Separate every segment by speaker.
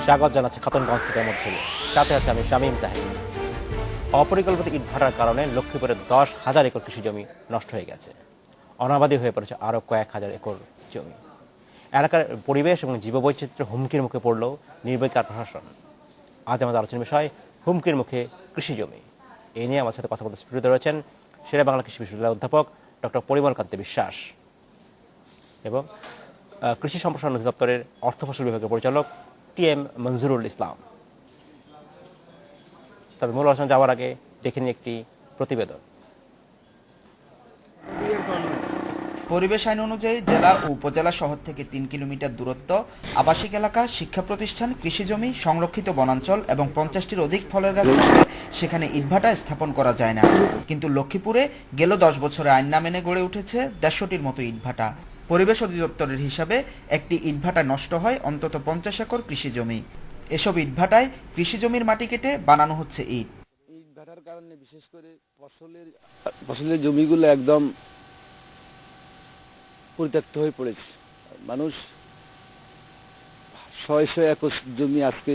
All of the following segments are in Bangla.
Speaker 1: স্বাগত জানাচ্ছে খাতুনগঞ্জ থেকে আমার ছেলে, সাথে আছে আমি শামীম তাহির। অপরিকল্পিত ইটভাটার কারণে লক্ষ্মীপুরে 10,000 একর কৃষি জমি নষ্ট হয়ে গেছে। অনাবাদী হয়ে পড়েছে আরও কয়েক হাজার একর জমি। এলাকার পরিবেশ এবং জীববৈচিত্র্য হুমকির মুখে পড়লেও নির্বিকার প্রশাসন। আজ আমাদের আলোচনার বিষয় হুমকির মুখে কৃষি জমি। এই নিয়ে আমার সাথে কথা বলতে স্টুডিওতে রয়েছেন শেরে বাংলা কৃষি বিশ্ববিদ্যালয়ের অধ্যাপক ডক্টর পরিমল কান্তি বিশ্বাস এবং কৃষি সম্প্রসারণ অধিদপ্তরের অর্থ ফসল বিভাগের পরিচালক টি.এম. মঞ্জুরুল ইসলাম। তবে মূল আলোচনা যাওয়ার আগে দেখে নিই একটি প্রতিবেদন।
Speaker 2: পরিবেশ আইন অনুযায়ী জেলা ও উপজেলা শহর থেকে 3 কিলোমিটার দূরত্ব, আবাসিক এলাকা, শিক্ষা প্রতিষ্ঠান, কৃষিজমি, সংরক্ষিত বনাঞ্চল এবং 50টির অধিক ফলের গাছ থাকলে সেখানে ইটভাটা স্থাপন করা যায় না। কিন্তু লক্ষ্মীপুরে গেল 10 বছরে আইন না মেনে গড়ে উঠেছে 150টির মতো ইটভাটা। পরিবেশ অধিদপ্তরের হিসাবে একটি ইটভাটা নষ্ট হয় অন্তত 50 একর কৃষিজমি। এসব ইটভাটায় কৃষিজমির মাটি কেটে বানানো হচ্ছে ইট।
Speaker 3: ইটভাটার কারণে বিশেষ করে ফসলের জমিগুলো একদম পরিত্যক্ত হয়ে পড়েছে। মানুষ 600 একর জমি আজকে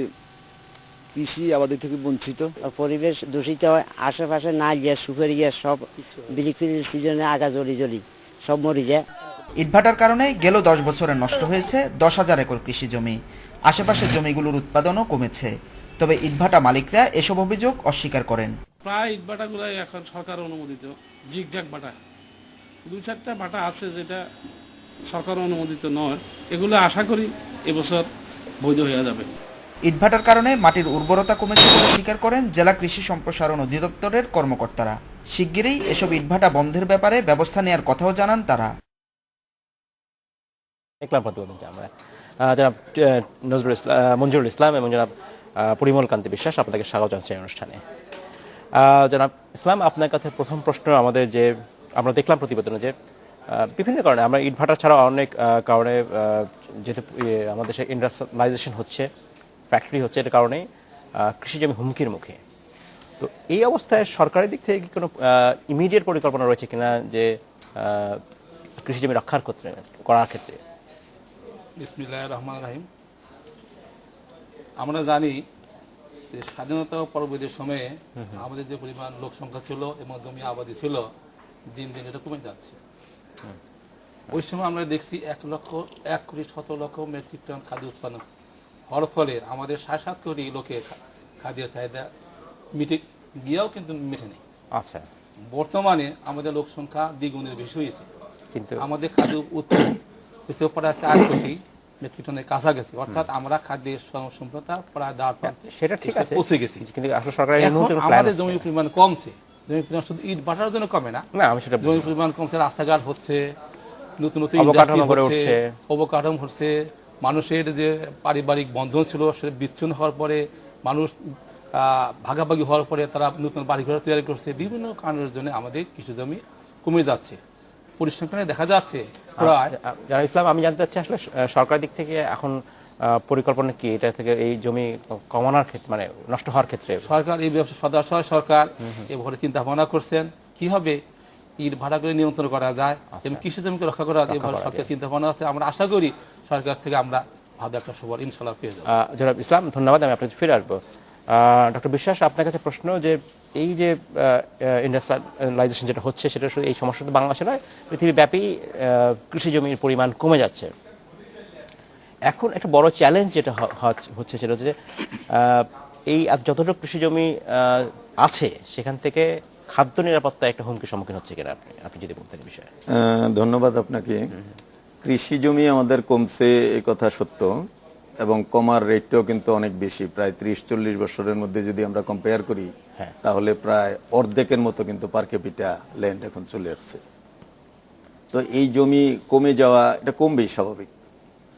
Speaker 3: কৃষি আবাদি থেকে বঞ্চিত।
Speaker 4: পরিবেশ দূষিত হয়, আশেপাশে না গিয়ে সুপারি গিয়ে সব বিলিক্রির সিজনে আগা জলি সব মরি যায়।
Speaker 2: ইটভাটার কারণে গেল 10 বছরে নষ্ট হয়েছে 10,000 একর কৃষি জমি। আশেপাশের জমিগুলোর উৎপাদনও কমেছে। তবে ইটভাটা মালিকরা এসব অভিযোগ অস্বীকার করেন।
Speaker 5: প্রায় ইটভাটাগুলাই এখন সরকার অনুমোদিত জিগজ্যাগ ভাটা, 2-4টা ভাটা আছে যেটা সরকার অনুমোদিত নয়। এগুলো আশা করি এবছর বৈধ হয়ে যাবে।
Speaker 2: ইটভাটার কারণে মাটির উর্বরতা কমেছে বলে স্বীকার করেন জেলা কৃষি সম্প্রসারণ অধিদপ্তরের কর্মকর্তারা। শিগগিরই এসব ইটভাটা বন্ধের ব্যাপারে ব্যবস্থা নেওয়ার কথাও জানান তারা।
Speaker 1: দেখলাম প্রতিবেদনটা আমরা জনাব মঞ্জুরুল ইসলাম এবং জনাব পরিমল কান্তি বিশ্বাস, আপনাদেরকে স্বাগত জানাচ্ছি এই অনুষ্ঠানে। জনাব ইসলাম, আপনার কাছে প্রথম প্রশ্ন আমাদের, যে আমরা দেখলাম প্রতিবেদনে যে বিভিন্ন কারণে আমরা ইটভাটা ছাড়া অনেক কারণে যেহেতু আমাদের দেশে ইন্ডাস্ট্রিয়ালাইজেশন হচ্ছে, ফ্যাক্টরি হচ্ছে, এর কারণেই কৃষি জমি হুমকির মুখে। তো এই অবস্থায় সরকারের দিক থেকে কি কোনো ইমিডিয়েট পরিকল্পনা রয়েছে কিনা যে কৃষি জমি রক্ষার ক্ষেত্রে করার ক্ষেত্রে?
Speaker 5: বিসমিল্লাহির রহমানির রহিম। আমরা জানি যে স্বাধীনতা পরবর্তী সময়ে আমাদের যে পরিমাণ লোক সংখ্যা ছিল এবং জমি আবাদি ছিল, দিন দিন এটা কমে যাচ্ছে। ওই সময় আমরা দেখছি 1,17,00,000 মেট্রিক টন খাদ্য উৎপাদন হওয়ার ফলে আমাদের 7.5 কোটি লোকের খাদ্যের চাহিদা মিটে গিয়েও কিন্তু মেটে নেই।
Speaker 1: আচ্ছা,
Speaker 5: বর্তমানে আমাদের লোক সংখ্যা দ্বিগুণের বেশি হয়েছে,
Speaker 1: কিন্তু
Speaker 5: আমাদের খাদ্য উৎপাদন হয়েছে প্রায় 4 কোটি মেট্রিক টনের কাছাকাছি। অর্থাৎ আমরা খাদ্যের সম্পদটা প্রায় দ্বার প্রান্তে
Speaker 1: সেটা ঠিক আছে,
Speaker 5: পৌঁছে গেছি।
Speaker 1: কিন্তু আসলে সরকারের
Speaker 5: এখন আমাদের জমির পরিমাণ কমছে। জমির পরিমাণ শুধু ইট ভাটার জন্য কমে না,
Speaker 1: আমি সেটা
Speaker 5: জমির পরিমাণ কমছে, রাস্তাঘাট হচ্ছে, নতুন নতুন
Speaker 1: অবকাঠামো গড়ে উঠছে,
Speaker 5: অবকাঠামো হচ্ছে। মানুষের যে পারিবারিক বন্ধন ছিল সেটা বিচ্ছিন্ন হওয়ার পরে, মানুষ ভাগাভাগি হওয়ার পরে তারা নতুন বাড়িঘর তৈরি করছে। বিভিন্ন কারণের জন্য আমাদের কৃষি জমি কমে যাচ্ছে। পরিসংখ্যানে দেখা যাচ্ছে প্রায়।
Speaker 1: জানাব ইসলাম, আমি জানতে চাচ্ছি আসলে সরকারের দিক থেকে এখন পরিকল্পনা কি এটা থেকে এই জমি কমানোর ক্ষেত্রে, মানে নষ্ট হওয়ার ক্ষেত্রে?
Speaker 5: সরকার এই ব্যবসা সদস্য সরকার এভাবে চিন্তা ভাবনা করছেন কিভাবে ইট ভাড়াগুলো নিয়ন্ত্রণ করা যায় এবং কৃষি জমিকে রক্ষা করা যায়, এভাবে সরকার চিন্তা ভাবনা আছে। আমরা আশা করি সরকার কাছ থেকে আমরা ভালো একটা সুফল ইনশাল্লাহ পেয়ে যাবো।
Speaker 1: জনাব ইসলাম, ধন্যবাদ। আমি আপনাকে ফিরে আসবো। ডক্টর বিশ্বাস, আপনার কাছে প্রশ্ন, যে এই যে ইন্ডাস্ট্রিয়ালাইজেশন যেটা হচ্ছে, সেটা শুধু এই সমস্যা তো বাংলাদেশে নয়, পৃথিবীব্যাপী কৃষি জমির পরিমাণ কমে যাচ্ছে। এখন একটা বড় চ্যালেঞ্জ যেটা হচ্ছে সেটা হচ্ছে যে এই যতটুকু কৃষি জমি আছে সেখান থেকে খাদ্য নিরাপত্তা একটা হুমকির সম্মুখীন হচ্ছে কিনা আপনি যদি বলতেন বিষয়ে।
Speaker 6: ধন্যবাদ আপনাকে। কৃষি জমি আমাদের কমছে, এ কথা সত্য, এবং কমার রেটটাও কিন্তু অনেক বেশি। প্রায় 30-40 বছরের মধ্যে যদি আমরা কম্পেয়ার করি, তাহলে প্রায় অর্ধেকের মতো কিন্তু পার ক্যাপিটা ল্যান্ড এখন চলে আসছে। তো এই জমি কমে যাওয়া, এটা কমবেই স্বাভাবিক,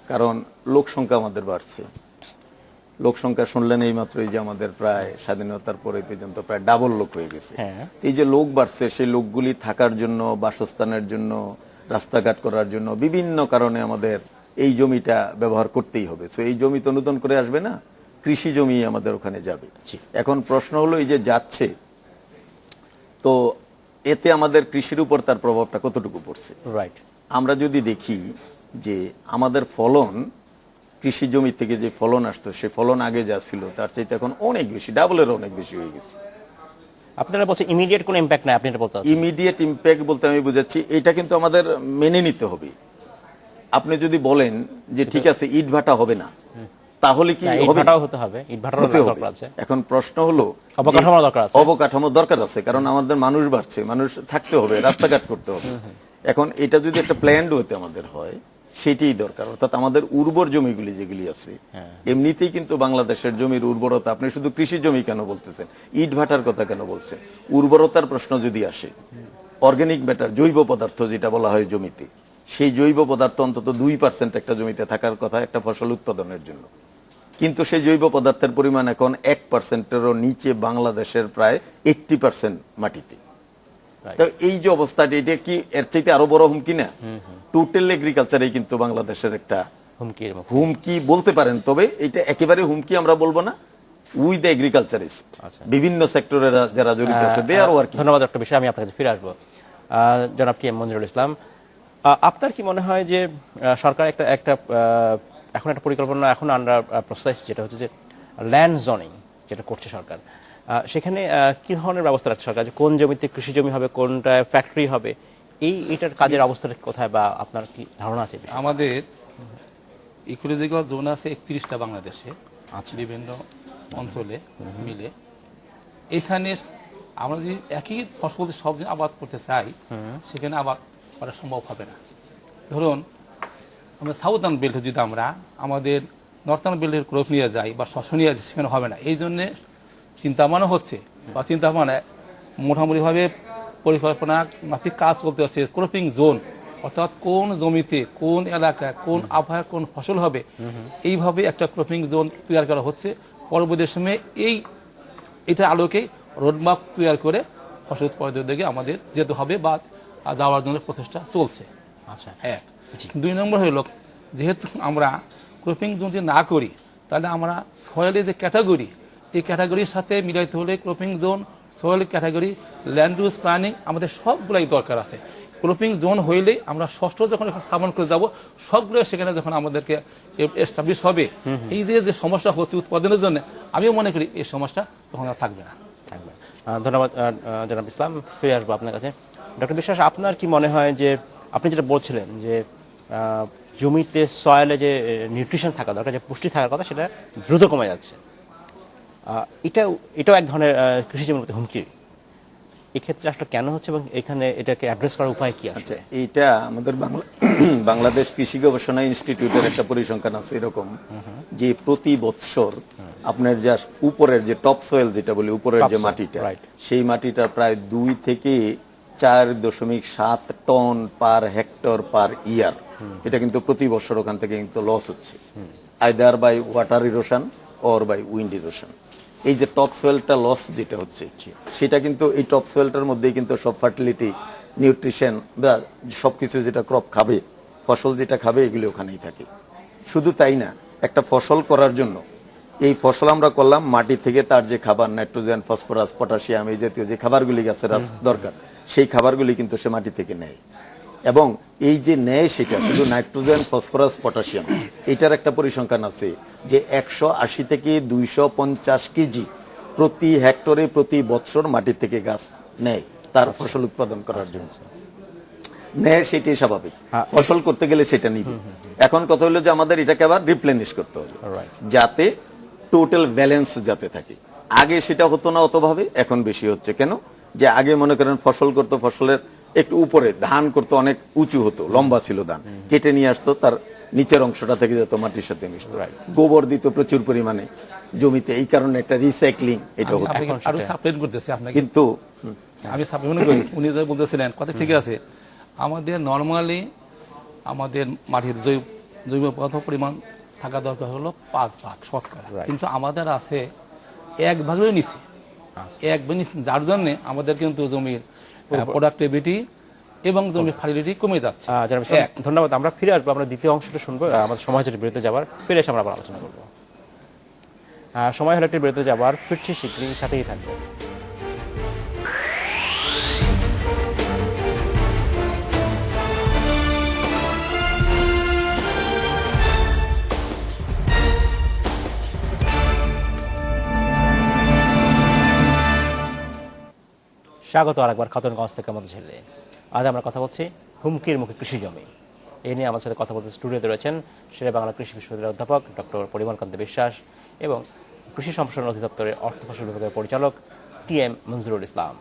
Speaker 6: কারণ লোক সংখ্যা আমাদের বাড়ছে। লোক সংখ্যা শুনলেন এই মাত্রই যে আমাদের প্রায় স্বাধীনতার পরে পর্যন্ত প্রায় ডাবল লোক হয়ে গেছে। এই যে লোক বাড়ছে, সেই লোকগুলি থাকার জন্য, বাসস্থানের জন্য, রাস্তাঘাট করার জন্য বিভিন্ন কারণে আমাদের এই জমিটা ব্যবহার করতেই হবে। তো এই জমি তো নতুন করে আসবে না, কৃষি জমি আমাদের ওখানে যাবে। এখন প্রশ্ন হলো, এই যে যাচ্ছে, তো এতে আমাদের কৃষির উপর তার প্রভাবটা কতটুকু পড়ছে।
Speaker 1: রাইট,
Speaker 6: আমরা যদি দেখি যে আমাদের ফলন কৃষি জমি থেকে যে ফলন আসতো সে ফলন আগে যা ছিল তার চাইতে এখন অনেক বেশি, ডাবলের অনেক বেশি হয়ে গেছে।
Speaker 1: আপনারা বলছেন ইমিডিয়েট কোনো ইম্প্যাক্ট নাই, আপনি এটা বলতে চাচ্ছেন?
Speaker 6: ইমিডিয়েট ইম্প্যাক্ট বলতে আমি বুঝাচ্ছি এটা কিন্তু আমাদের মেনে নিতে হবে। আপনি যদি বলেন যে ঠিক আছে ইট ভাটা হবে না, তাহলে কি
Speaker 1: না,
Speaker 6: হবে?
Speaker 1: ইটভাটাও হতে হবে, ইটভাটারও
Speaker 6: হতে হবে।
Speaker 1: দরকার আছে।
Speaker 6: এখন প্রশ্ন হলো
Speaker 1: অবকাঠামোর দরকার আছে।
Speaker 6: অবকাঠামোর দরকার আছে, কারণ আমাদের মানুষ বাড়ছে, মানুষ থাকতে হবে, রাস্তাঘাট করতে হবে। এখন এটা যদি একটা প্ল্যান্ড হতে আমাদের হয় সেটাই দরকার, অর্থাৎ আমাদের উর্বর জমিগুলি যেগুলি আছে এমনিতেই কিন্তু বাংলাদেশের জমির উর্বরতা, আপনি শুধু কৃষি জমি কেন বলতেছেন, ইট ভাটার কথা কেন বলছেন? উর্বরতার প্রশ্ন যদি আসে, অর্গানিক ম্যাটার, জৈব পদার্থ যেটা বলা হয় জমিতে, সেই জৈব পদার্থ অন্তত 2% একটা জমিতে থাকার কথা একটা ফসল উৎপাদনের জন্য, কিন্তু সেই জৈব পদার্থের পরিমাণ এখন 1%-এরও নিচে বাংলাদেশের প্রায় 80% মাটিতে। তো এই যে অবস্থাটি, এটা কি এর চাইতে আরো বড় হুমকি না? টোটাল এগ্রিকালচারে কিন্তু বাংলাদেশের একটা হুমকি বলতে পারেন, তবে এটা একেবারে হুমকি আমরা বলবো না। উই দ্য এগ্রিকালচারিস্ট, বিভিন্ন সেক্টরে যারা জড়িত আছে, দে আর ওয়ার্কিং।
Speaker 1: ধন্যবাদ ডক্টর বিষয়, আমি আপনার কাছে ফিরে আসবো। জনাব টি এম মঞ্জুরুল ইসলাম, আপনার কি মনে হয় যে সরকার একটা এখন একটা পরিকল্পনা এখন আমরা প্রসেস যেটা হচ্ছে যে ল্যান্ড জোনিং যেটা করছে সরকার, সেখানে কি ধরনের ব্যবস্থা রাখছে সরকার, যে কোন জমিতে কৃষি জমি হবে, কোনটা ফ্যাক্টরি হবে, এটার কাজের অবস্থাটা কোথায়, বা আপনার কি ধারণা আছে?
Speaker 5: আমাদের ইকোলজিক্যাল জোন আছে 31টা বাংলাদেশে, বিভিন্ন অঞ্চলে মিলে। এখানে আমরা যদি একই ফসল সব দিন আবাদ করতে চাই, সেখানে আবাদ করা সম্ভব হবে না। ধরুন আমরা সাউথার্ন বেল্টে যদি আমরা আমাদের নর্থার্ন বেল্টের ক্রপ নিয়ে যাই বা শস্য নিয়ে যাই, সেখানে হবে না। এই জন্যে চিন্তাভাবনা হচ্ছে, বা চিন্তাভাবনা মোটামুটিভাবে পরিকল্পনা মাফিক কাজ করতে হচ্ছে। ক্রপিং জোন, অর্থাৎ কোন জমিতে কোন এলাকায় কোন আবহাওয়া কোন ফসল হবে, এইভাবে একটা ক্রপিং জোন তৈরি করা হচ্ছে। পরবর্তী সময়ে এটা আলোকেই রোডম্যাপ তৈরি করে ফসল উৎপাদনের দিকে আমাদের যেতে হবে বা যাওয়ার জন্য প্রচেষ্টা চলছে।
Speaker 1: আচ্ছা,
Speaker 5: এক। 2 নম্বর হলো, যেহেতু আমরা ক্রপিং জোন যদি না করি, তাহলে আমরা সয়েলের যে ক্যাটাগরি, এই ক্যাটাগরির সাথে মিলাইতে হলে cropping zone, soil category, land use planning আমাদের সবগুলাই দরকার আছে। ক্রপিং জোন হইলেই আমরা ষষ্ঠ যখন স্থাপন করে যাব, সবগুলো সেখানে যখন আমাদেরকে এস্টাবলিশ হবে, এই যে সমস্যা হচ্ছে উৎপাদনের জন্য, আমিও মনে করি এই সমস্যা তখন আর থাকবে না।
Speaker 1: ধন্যবাদ জনাব ইসলাম, ফিরে আসবো আপনার কাছে। ডক্টর বিশ্বাস, আপনার কি মনে হয় যে আপনি যেটা বলছিলেন যে জমিতে সয়েলে যে নিউট্রিশন থাকা দরকার, যে পুষ্টি থাকার কথা, সেটা দ্রুত কমে যাচ্ছে, এটাও এক ধরনের কৃষি জমির প্রতি হুমকি, এক্ষেত্রে আসলে কেন হচ্ছে এবং এখানে এটাকে অ্যাড্রেস করার উপায় কি আছে?
Speaker 6: এইটা আমাদের বাংলাদেশ কৃষি গবেষণা ইনস্টিটিউটের একটা পরিসংখ্যান আছে এরকম, যে প্রতি বৎসর আপনার যা উপরের যে টপ সয়েল যেটা বলি, উপরের যে মাটিটা, সেই মাটিটা প্রায় 2 থেকে 4.7 টন পার হেক্টর পার ইয়ার, এটা কিন্তু প্রতি বছর ওখান থেকে কিন্তু লস হচ্ছে, either by water erosion or by wind erosion. এই যে টপ সয়েলটা লস যেটা হচ্ছে, সেটা কিন্তু এই টপ সয়েলটার মধ্যেই কিন্তু সব ফার্টিলিটি, নিউট্রিশন বা সবকিছু যেটা ক্রপ খাবে, ফসল যেটা খাবে, এগুলি ওখানেই থাকে। শুধু তাই না, একটা ফসল করার জন্য এই ফসল আমরা করলাম, মাটি থেকে তার যে খাবার, নাইট্রোজেন, ফসফরাস, পটাশিয়াম, এই জাতীয় যে খাবারগুলি গাছের দরকার, সেই খাবারগুলি কিন্তু সে মাটি থেকে নেয়। এবং এই যে নেয় সেটা শুধু নাইট্রোজেন, ফসফরাস, পটাশিয়াম, এটার একটা পরিসংখ্যান আছে যে 180 থেকে 250 কেজি প্রতি হেক্টরে প্রতি বছর মাটি থেকে গাছ নেয় তার ফসল উৎপাদন করার জন্য। নেয়, সেটাই স্বাভাবিক, ফসল করতে গেলে সেটা নিবে। এখন কথা হলো যে আমাদের এটাকে আবার রিপ্লেনিশ করতে হবে, যাতে টোটাল ব্যালেন্স যাতে থাকে। আগে সেটা হতো না অতভাবে, এখন বেশি হচ্ছে। কেন? যে আগে মনে করেন ফসল করতো, ফসলের একটু উপরে ধান করতো, অনেক উঁচু হতো, লম্বা ছিল ধান, কেটে নিয়ে আসতো, তার নিচের অংশটা থেকে যেত মাটির সাথে মিশতো, গোবর দিত প্রচুর পরিমাণে জমিতে, এই কারণে একটা রিসাইক্লিং এটা হতো। কিন্তু
Speaker 5: আমি সাপ্লিমেন্ট করি, উনি যে বলতেছিলেন কথা ঠিক আছে, আমাদের নর্মালি আমাদের মাটির জৈব পদার্থ পরিমাণ থাকা দরকার হলো 5 ভাগ শতকরা, কিন্তু আমাদের আছে 1 ভাগের নিচে, 1 ভাগ নিচে, যার জন্য আমাদের কিন্তু জমির প্রোডাক্টিভিটি এবং জমির ফার্টিলিটি কমে যাচ্ছে।
Speaker 1: ধন্যবাদ, আমরা ফিরে আসবো, আমরা দ্বিতীয় অংশটা শুনবো, আমাদের সময় হচ্ছে বিরতি যাবার, ফিরে এসে আমরা আবার আলোচনা করবো। সময় হলো একটি বিরতি যাবার, ফিরছি শীঘ্রই, সাথেই থাকবে। স্বাগত আরেকবার খাতুনগঞ্জ থেকে আমাদের ছেলে। আজ আমরা কথা বলছি হুমকির মুখে কৃষি জমি। এই নিয়ে আমার সাথে কথা বলতে স্টুডিওতে রয়েছেন শেরে বাংলা কৃষি বিশ্ববিদ্যালয়ের অধ্যাপক ডক্টর পরিমল কান্তি বিশ্বাস এবং কৃষি সম্প্রসারণ অধিদপ্তরের অর্থ ফসল বিভাগের পরিচালক টি.এম. মঞ্জুরুল ইসলাম।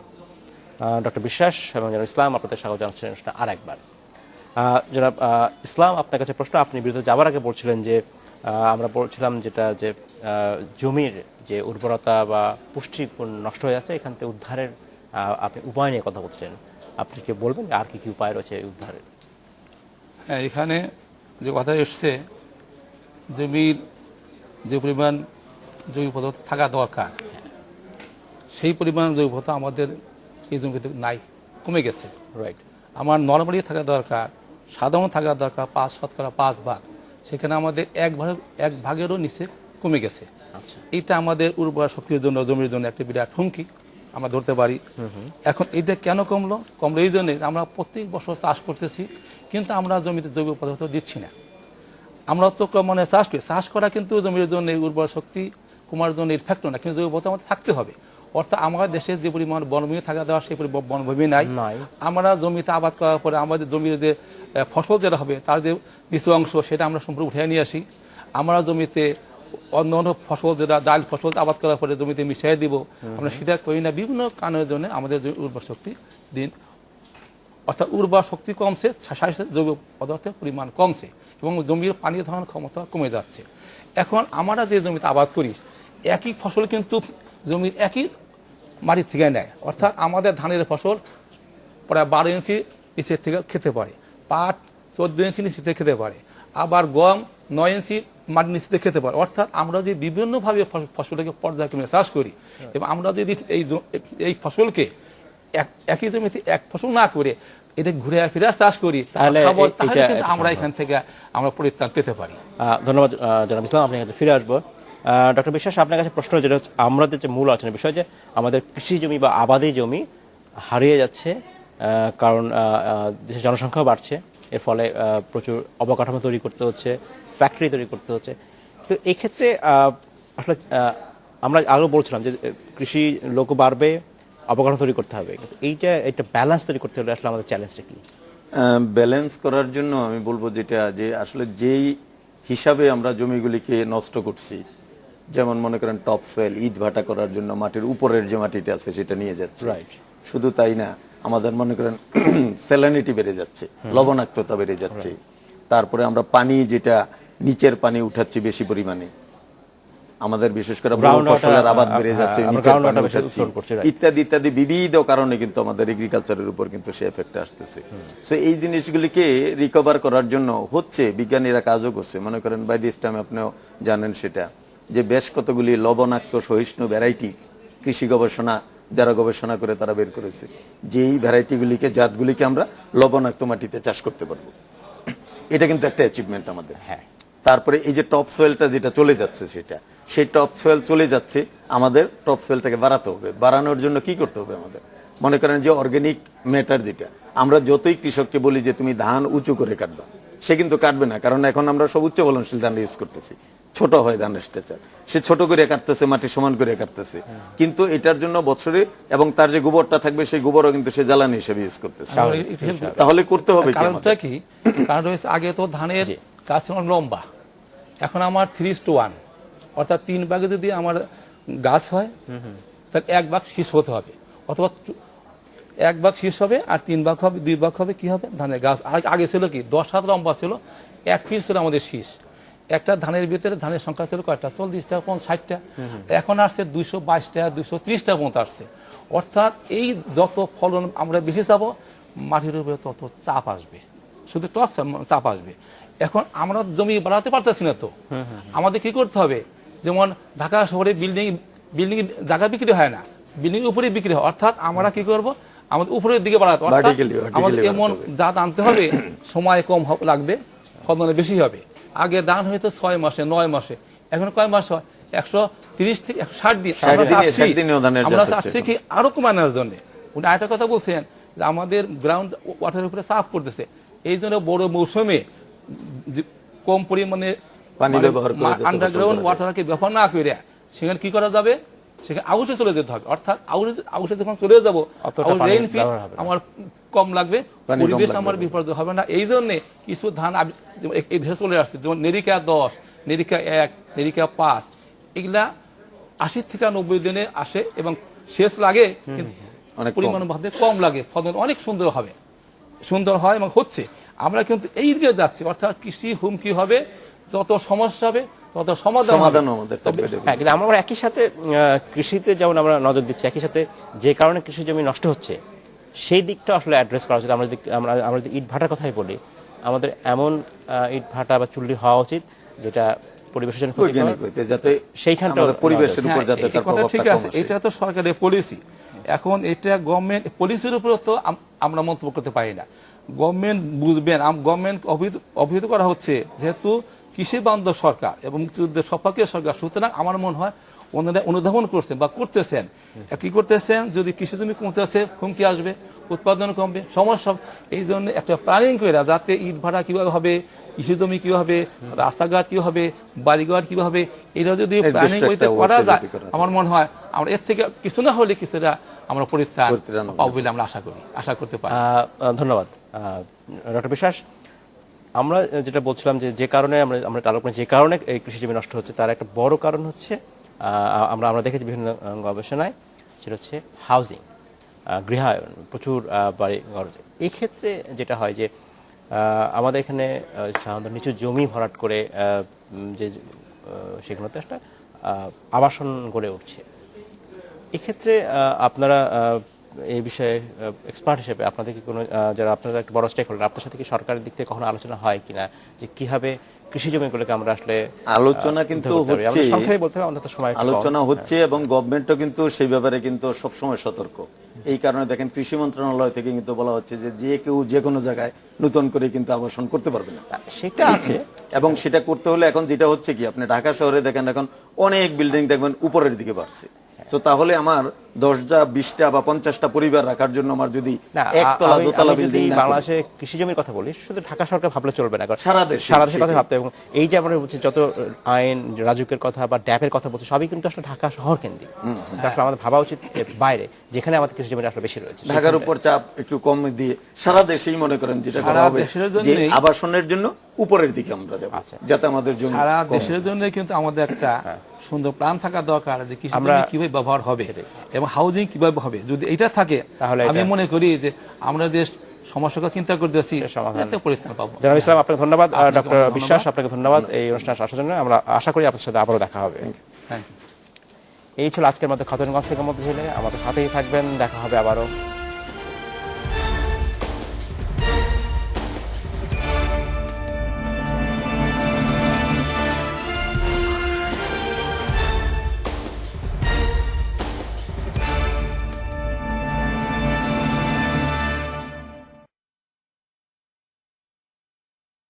Speaker 1: ডক্টর বিশ্বাস এবং জনাব ইসলাম, আপনাদের স্বাগত জানাচ্ছি অনুষ্ঠানে আরেকবার। জনাব ইসলাম, আপনার কাছে প্রশ্ন। আপনি বিরুদ্ধে যাওয়ার আগে বলছিলেন যে আমরা বলছিলাম যেটা যে জমির যে উর্বরতা বা পুষ্টিগুণ নষ্ট হয়ে যাচ্ছে, এখান থেকে উদ্ধারের আপনি উপায় নিয়ে কথা বলছিলেন। আপনি কি বলবেন আর কি কি উপায় রয়েছে উদ্ধারের?
Speaker 5: হ্যাঁ, এখানে যে কথা এসছে, জমির যে পরিমাণ জৈব পদার্থ থাকা দরকার সেই পরিমাণ জৈব পদার্থ আমাদের এই জমিতে নাই, কমে গেছে।
Speaker 1: রাইট।
Speaker 5: আমার নরমালি থাকা দরকার, সাধারণ থাকা দরকার 5 ভাগ, সেখানে আমাদের এক ভাগেরও নিচে কমে গেছে।
Speaker 1: আচ্ছা,
Speaker 5: এইটা আমাদের উর্বর শক্তির জন্য, জমির জন্য একটা বিরাট হুমকি আমরা ধরতে পারি। এখন এইটা কেন কমলো এই জন্যে আমরা প্রত্যেক বছর চাষ করতেছি, কিন্তু আমরা জমিতে জৈব পদার্থ দিচ্ছি না। আমরা তো মানে চাষ করা কিন্তু জমির জন্য উর্বর শক্তি কমার জন্য এর ফ্যাক্টর না, কিন্তু জৈব পদার্থ আমাদের থাকতে হবে। অর্থাৎ আমাদের দেশে যে পরিমাণ বনভূমি থাকা দেওয়া সেই পরিমাণ বনভূমি নাই। আমরা জমিতে আবাদ করার পরে আমাদের জমির যে ফসল যেটা হবে তার যে কিছু অংশ সেটা আমরা সম্পূর্ণ উঠে নিয়ে আসি। আমরা জমিতে অন্য অন্য ফসল যেটা ডাল ফসল আবাদ করার পরে জমিতে মিশিয়ে দিব, আমরা সেটা করি না। বিভিন্ন কারণের জন্য আমাদের উর্বর শক্তি দিন, অর্থাৎ উর্বর শক্তি কমছে, জৈব পদার্থের পরিমাণ কমছে এবং জমির পানি ধারণ ক্ষমতা কমে যাচ্ছে। এখন আমরা যে জমিতে আবাদ করি একই ফসল কিন্তু জমির একই মাটির থেকে নেয়। অর্থাৎ আমাদের ধানের ফসল প্রায় 12 ইঞ্চি নিচের থেকে খেতে পারে, পাট 14 ইঞ্চি নিচে থেকে খেতে পারে, আবার গম 9 ইঞ্চি মাটির নিচে থেকে খেতে পারে। অর্থাৎ আমরা যদি বিভিন্নভাবে ফসলটাকে পর্যায়ক্রমে চাষ করি এবং আমরা যদি এই ফসলকে একই জমিতে এক ফসল না করে এটা ঘুরে ফিরে চাষ করি, তাহলে আমরা এখান থেকে আমরা পরিত্রাণ পেতে পারি।
Speaker 1: ধন্যবাদ জনাব ইসলাম, আপনার কাছে ফিরে আসবো। ডক্টর বিশ্বাস, আপনার কাছে প্রশ্ন যেটা হচ্ছে আমাদের যে মূল আলোচনার বিষয় যে আমাদের কৃষি জমি বা আবাদি জমি হারিয়ে যাচ্ছে, কারণ দেশের জনসংখ্যাও বাড়ছে, এর ফলে প্রচুর অবকাঠামো তৈরি করতে হচ্ছে, ফ্যাক্টরি তৈরি করতে হচ্ছে। তো এক্ষেত্রে আসলে আমরা আগেও বলছিলাম যে কৃষি লোক বাড়বে, অবকাঠামো তৈরি করতে হবে, কিন্তু এইটা ব্যালেন্স তৈরি করতে হলে আসলে আমাদের চ্যালেঞ্জটা কি?
Speaker 6: ব্যালেন্স করার জন্য আমি বলবো যেটা যে আসলে যেই হিসাবে আমরা জমিগুলিকে নষ্ট করছি, যেমন মনে করেন টপ সয়েল, ইট ভাটা করার জন্য মাটির উপরের যে মাটিটা আছে সেটা নিয়ে যাচ্ছে।
Speaker 1: রাইট।
Speaker 6: শুধু তাই না, আমাদের মনে করেন স্যালিনিটি বেড়ে যাচ্ছে, লবণাক্ততা বেড়ে যাচ্ছে। তারপরে আমরা পানি যেটা নিচের পানি উঠাচ্ছি বেশি পরিমাণে, আমাদের বিশেষ করে ফসলের আবাদ বেড়ে যাচ্ছে, নিচের পানি উঠাচ্ছি, ইত্যাদি ইত্যাদি বিবিধ কারণে কিন্তু আমাদের এগ্রিকালচারের উপর কিন্তু সে এফেক্ট আসতেছে। সো এই জিনিসগুলিকে রিকভার করার জন্য হচ্ছে, বিজ্ঞানীরা কাজও করছে। মনে করেন বাই দিস টাইম আপনিও জানেন সেটা, যে বেশ কতগুলি লবণাক্ত সহিষ্ণু ভ্যারাইটি কৃষি গবেষণা যারা গবেষণা করে তারা বের করেছে, যেই ভ্যারাইটিগুলিকে, জাতগুলিকে আমরা লবণাক্ত মাটিতে চাষ করতে পারবো। এটা কিন্তু একটা অ্যাচিভমেন্ট আমাদের।
Speaker 1: হ্যাঁ।
Speaker 6: তারপরে এই যে টপ সয়েলটা যেটা চলে যাচ্ছে, সেই টপ সয়েল চলে যাচ্ছে, আমাদের টপ সয়েলটাকে বাড়াতে হবে। বাড়ানোর জন্য কি করতে হবে আমাদের? মনে করেন যে অর্গানিক ম্যাটার যেটা, আমরা যতই কৃষককে বলি যে তুমি ধান উঁচু করে কাটবা, সে কিন্তু কাটবে না, কারণ এখন আমরা সব উচ্চ ফলনশীল ধান ইউজ করতেছি। ছোট হয় ধানের স্ট্রেচার, সে ছোট করে কাটতেছে, মাটি সমান করে কাটতেছে, কিন্তু এটার জন্য বছরে, এবং তার যে গোবরটা থাকবে সেই গোবরও কিন্তু সে জ্বালানি হিসেবে ইউজ করতেছে। তাহলে করতে হবে
Speaker 5: কারণটা কি? কারণ রয়েছে আগে তো ধানের গাছ লম্বা, এখন আমার 3:1, অর্থাৎ 3 ভাগে যদি আমার গাছ হয় তাহলে 1 ভাগ শীষ হতে হবে, অথবা 1 ভাগ শীষ হবে আর 3 ভাগ হবে, 2 ভাগ হবে কি হবে ধানের গাছ। আগে ছিল কি 10 হাত লম্বা ছিল, 1 ফিট ছিল আমাদের শীষ। একটা ধানের ভিতরে ধানের সংখ্যা ছিল কয়টা? 40টা, 60টা। এখন আসছে 222টা, 230টা পর্যন্ত আসছে। অর্থাৎ এই যত ফলন আমরা বেশি চাবো, মাটির উপরে তত চাপ আসবে, শুধু টপ চাপ আসবে। এখন আমরা জমি বাড়াতে পারতেছি না, তো আমাদের কি করতে হবে? যেমন ঢাকা শহরে বিল্ডিং জায়গা বিক্রি হয় না, বিল্ডিং উপরে বিক্রি হয়। অর্থাৎ আমরা কি করব? আমাদের উপরের দিকে বাড়াতে, আমাদের এমন জাত আনতে হবে, সময় কম লাগবে, ফলন বেশি হবে। আগে ধান হয়তো 6 মাসে, 9 মাসে, এখন কয় মাস হয়? 130 থেকে 160 দিন। আমরা চাচ্ছি কি আরো কমানোর জন্য। উনি আরেকটা কথা বলছেন যে আমাদের গ্রাউন্ড ওয়াটারের উপরে চাপ পড়তেছে, এই জন্য বড় মৌসুমে কম পরিমাণে পানি ব্যবহার করে, আন্ডারগ্রাউন্ড ওয়াটারকে ব্যবহার না করে সেখানে কি করা যাবে? সেখানে আউশে চলে যেতে হবে, অর্থাৎ আউশে যখন চলে যাবো
Speaker 1: অতটা পানি
Speaker 5: রেইনফল
Speaker 1: ব্যবহার হবে না।
Speaker 5: আমার কম লাগবে,
Speaker 6: পানি কম
Speaker 5: পরিবেশ
Speaker 6: লাগবে।
Speaker 5: আমার বিপর্যয় হবে না। এই জন্যে কিছু ধান যেমন এই দেশে চলে আসছে, যেমন নেরিকা 10, নেরিকা 1, নেরিকা 5, এগুলা 80 থেকে 90 দিনে আসে এবং শেষ লাগে কিন্তু
Speaker 6: অনেক কম।
Speaker 5: পরিমাণ ভাবে কম লাগে, ফলন অনেক সুন্দর হবে, সুন্দর হয় এবং হচ্ছে। আমরা কিন্তু এই দিকে যাচ্ছি, অর্থাৎ কৃষি হুমকি হবে, যত সমস্যা হবে তত সমাধান হবে।
Speaker 6: সমাধানও আমাদের থাকবে।
Speaker 1: হ্যাঁ, কিন্তু আমরা একই সাথে কৃষিতে যেমন আমরা নজর দিচ্ছি, একই সাথে যে কারণে কৃষি জমি নষ্ট হচ্ছে সেই দিকটা আসলে অ্যাড্রেস করা উচিত। আমরা যদি ইট ভাটার কথাই বলি, আমাদের এমন ইট ভাটা বা চুল্লি হওয়া উচিত যেটা পরিবেশের জন্য ক্ষতিকর।
Speaker 6: বৈজ্ঞানিক হইতে যাতে
Speaker 1: সেইখানটা
Speaker 6: আমাদের পরিবেশের উপর যাতে
Speaker 5: হ্যাঁ,
Speaker 6: তার
Speaker 5: এই কথা ঠিক
Speaker 6: প্রভাবটা কম
Speaker 5: আছে,
Speaker 6: আসে।
Speaker 5: এটা তো সরকারের পলিসি। এখন এটা গভর্নমেন্ট পলিসির উপর তো আমরা মন্তব্য করতে পারি না। গভর্নমেন্ট বুঝবেন, গভর্নমেন্ট অভিহিত করা হচ্ছে যেহেতু কৃষি বান্ধব সরকার এবং মুক্তিযুদ্ধের সপক্ষে সরকার, সুতরাং আমার মনে হয় ওনারা অনুধাবন করছেন বা করতেছেন। কি করতেছেন, যদি কৃষি জমি কমতেছে হুমকি আসবে, উৎপাদন কমবে, সমস্যা হবে। এই জন্য একটা প্ল্যানিং করে যাতে ইট ভাড়া কীভাবে হবে, কৃষি জমি কী হবে, রাস্তাঘাট কী হবে, বাড়িঘর কী হবে, এটা যদি প্ল্যানিং
Speaker 6: নির্দিষ্ট
Speaker 5: করতে
Speaker 6: একটা
Speaker 5: করা
Speaker 6: ওয়ার্কে
Speaker 5: যায়,
Speaker 6: যদি করা যায়।
Speaker 5: আমার মনে হয় আমরা এর থেকে কিছু না হলে কিছুটা আমরা পরিত্রাণ
Speaker 6: পরিত্রাণ
Speaker 5: পাবো বলে আমরা আশা করতে পারি।
Speaker 1: ধন্যবাদ ডক্টর বিশ্বাস। আমরা যেটা বলছিলাম যে কারণে আমরা আলোচনা, যে কারণে এই কৃষি জমি নষ্ট হচ্ছে তার একটা বড় কারণ হচ্ছে আমরা দেখেছি বিভিন্ন গবেষণায়, সেটা হচ্ছে হাউজিং, গৃহায়ন, প্রচুর বাড়ি ঘর। এই ক্ষেত্রে যেটা হয় যে আমাদের এখানে সাধারণত নিচু জমি ভরাট করে যে সেগুলোতে একটা আবাসন গড়ে উঠছে। এক্ষেত্রে আপনারা এই বিষয়ে এক্সপার্ট হিসেবে আপনাদের কি কোনো যারা আপনারা একটা বড় স্টেক হোল্ডার, আপনার সাথে কি সরকারের দিক থেকে কখনো আলোচনা হয় কিনা যে কিভাবে কৃষি জমিগুলোকে আমরা আসলে
Speaker 6: আলোচনা কিন্তু হচ্ছে,
Speaker 1: সংখ্যায় বলতে হবে, আমাদের তো সময় একটু কম।
Speaker 6: আলোচনা হচ্ছে এবং গভর্নমেন্টও কিন্তু সেই ব্যাপারে কিন্তু সবসময় সতর্ক। এই কারণে দেখেন কৃষি মন্ত্রণালয় থেকে কিন্তু বলা হচ্ছে যে কেউ যে কোনো জায়গায় নতুন করে কিন্তু আবাসন করতে পারবে না।
Speaker 1: সেটা আছে,
Speaker 6: এবং সেটা করতে হলে এখন যেটা হচ্ছে কি, আপনি ঢাকা শহরে দেখেন এখন অনেক বিল্ডিং দেখবেন উপরের দিকে বাড়ছে। তো তাহলে আমার 10টা 20টা বা 50টা পরিবার রাখার জন্য আমার যদি একতলা দোতলা বিল্ডিং,
Speaker 1: বাংলাদেশে কৃষি জমির কথা বলি, শুধু ঢাকা সরকার ভাবলে চলবে না, কারণ
Speaker 6: সারা দেশে
Speaker 1: কথা ভাবতে হবে। এবং এই যে আমরা বলছি যত আইন রাজুকের কথা বা ড্যাপের কথা বলছি, সবই কিন্তু আসলে ঢাকা শহর কেন্দ্রিক। আসলে আমাদের ভাবা উচিত বাইরে, যেখানে আমাদের কৃষি জমি আসলে বেশি রয়েছে,
Speaker 6: ঢাকার উপর চাপ একটু কম দিয়ে সারা দেশেই মনে করেন যেটা করা হবে যে আবাসনের জন্য উপরের দিকে আমরা যাব, যাতে আমাদের জমি
Speaker 5: সারা দেশের জন্য কিন্তু আমাদের একটা সুন্দর প্ল্যান থাকা দরকার যে কৃষি জমি কিভাবে ব্যবহার হবে এবং হাউজিং কিভাবে হবে। যদি এটা থাকে তাহলে আমি মনে করি যে আমরা দেশ সমস্যাকে চিন্তা করতেছি, পরিত্রাণ পাবো।
Speaker 1: জানাব ইসলাম, আপনাকে ধন্যবাদ। ডক্টর বিশ্বাস, আপনাকে ধন্যবাদ এই অনুষ্ঠানে আসার জন্য। আমরা আশা করি আপনার সাথে আবারও দেখা হবে।
Speaker 5: Thank you.
Speaker 1: এই ছিল আজকের মতো খাতুনগঞ্জ থেকে মধ্যে ছেলে, আমাদের সাথেই থাকবেন, দেখা হবে আবারও।